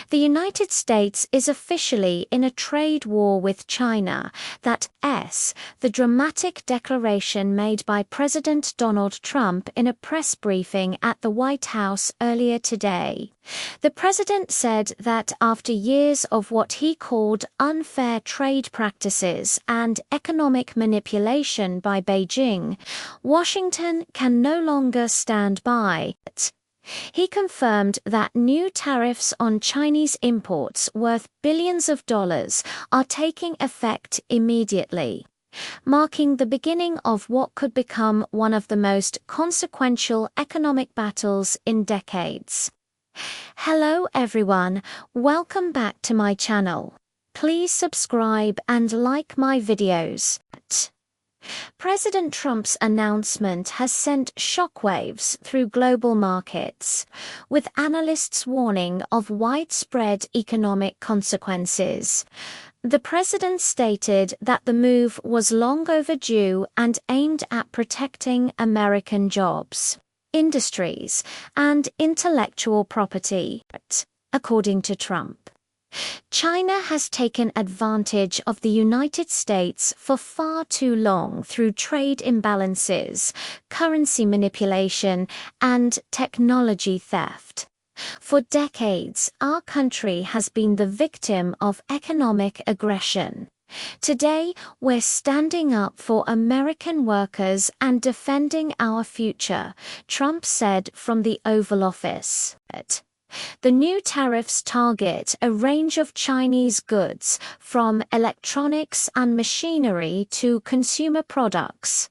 The United States is officially in a trade war with China. That's the dramatic declaration made by President Donald Trump in a press briefing at the White House earlier today. The president said that after years of what he called unfair trade practices and economic manipulation by Beijing, Washington can no longer stand by. He confirmed that new tariffs on Chinese imports worth billions of dollars are taking effect immediately, marking the beginning of what could become one of the most consequential economic battles in decades. Hello everyone, welcome back to my channel. Please subscribe and like my videos. President Trump's announcement has sent shockwaves through global markets, with analysts warning of widespread economic consequences. The president stated that the move was long overdue and aimed at protecting American jobs, industries, and intellectual property, according to Trump. China has taken advantage of the United States for far too long through trade imbalances, currency manipulation, and technology theft. For decades, our country has been the victim of economic aggression. Today, we're standing up for American workers and defending our future, Trump said from the Oval Office. The new tariffs target a range of Chinese goods, from electronics and machinery to consumer products.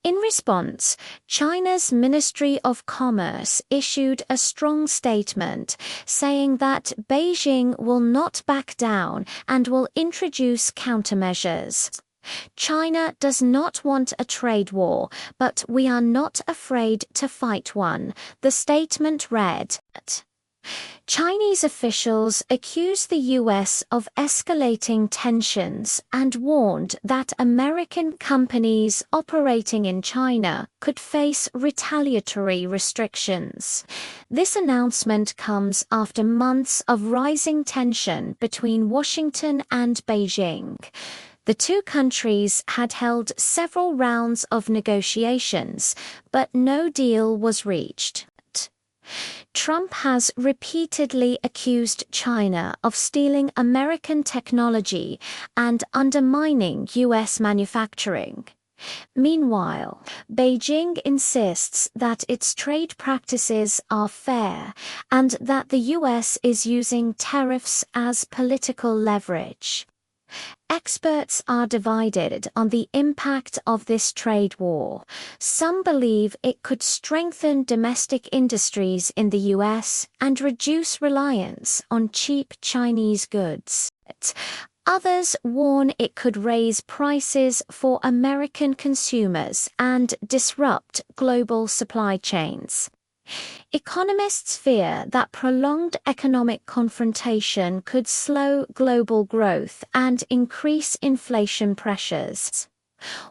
In response, China's Ministry of Commerce issued a strong statement saying that Beijing will not back down and will introduce countermeasures. China does not want a trade war, but we are not afraid to fight one, the statement read. Chinese officials accused the U.S. of escalating tensions and warned that American companies operating in China could face retaliatory restrictions. This announcement comes after months of rising tension between Washington and Beijing. The two countries had held several rounds of negotiations, but no deal was reached. Trump has repeatedly accused China of stealing American technology and undermining U.S. manufacturing. Meanwhile, Beijing insists that its trade practices are fair and that the U.S. is using tariffs as political leverage. Experts are divided on the impact of this trade war. Some believe it could strengthen domestic industries in the U.S. and reduce reliance on cheap Chinese goods. Others warn it could raise prices for American consumers and disrupt global supply chains. Economists fear that prolonged economic confrontation could slow global growth and increase inflation pressures.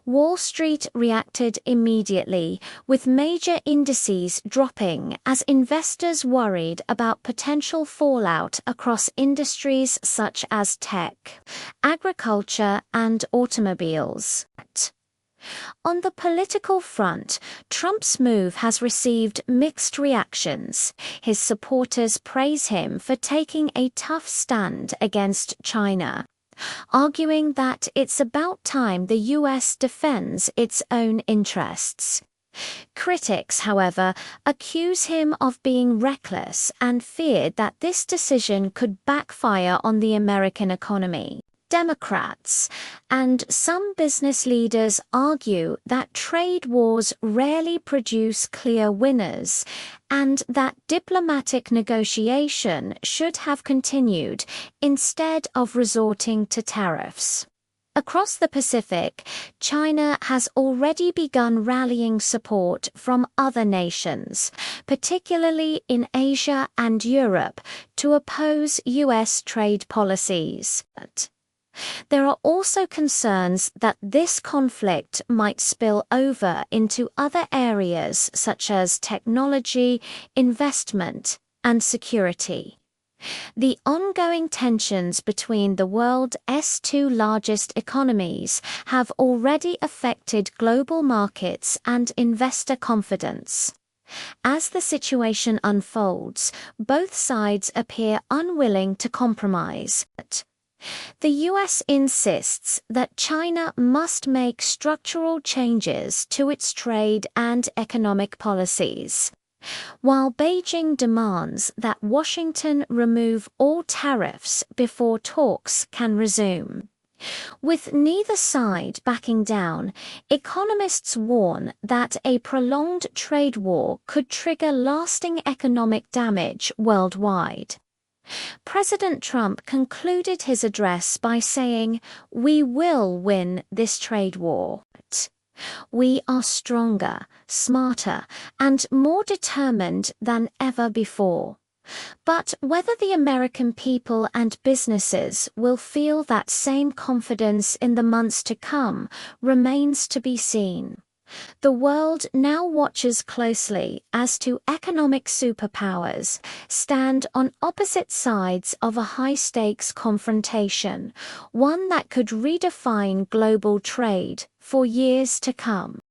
Wall Street reacted immediately, with major indices dropping as investors worried about potential fallout across industries such as tech, agriculture, and automobiles. On the political front, Trump's move has received mixed reactions. His supporters praise him for taking a tough stand against China, arguing that it's about time the U.S. defends its own interests. Critics, however, accuse him of being reckless and feared that this decision could backfire on the American economy. Democrats and some business leaders argue that trade wars rarely produce clear winners and that diplomatic negotiation should have continued instead of resorting to tariffs. Across the Pacific, China has already begun rallying support from other nations, particularly in Asia and Europe, to oppose U.S. trade policies. There are also concerns that this conflict might spill over into other areas such as technology, investment, and security. The ongoing tensions between the world's two largest economies have already affected global markets and investor confidence. As the situation unfolds, both sides appear unwilling to compromise. The U.S. insists that China must make structural changes to its trade and economic policies, while Beijing demands that Washington remove all tariffs before talks can resume. With neither side backing down, economists warn that a prolonged trade war could trigger lasting economic damage worldwide. President Trump concluded his address by saying, "We will win this trade war. We are stronger, smarter, and more determined than ever before." But whether the American people and businesses will feel that same confidence in the months to come remains to be seen. The world now watches closely as two economic superpowers stand on opposite sides of a high-stakes confrontation, one that could redefine global trade for years to come.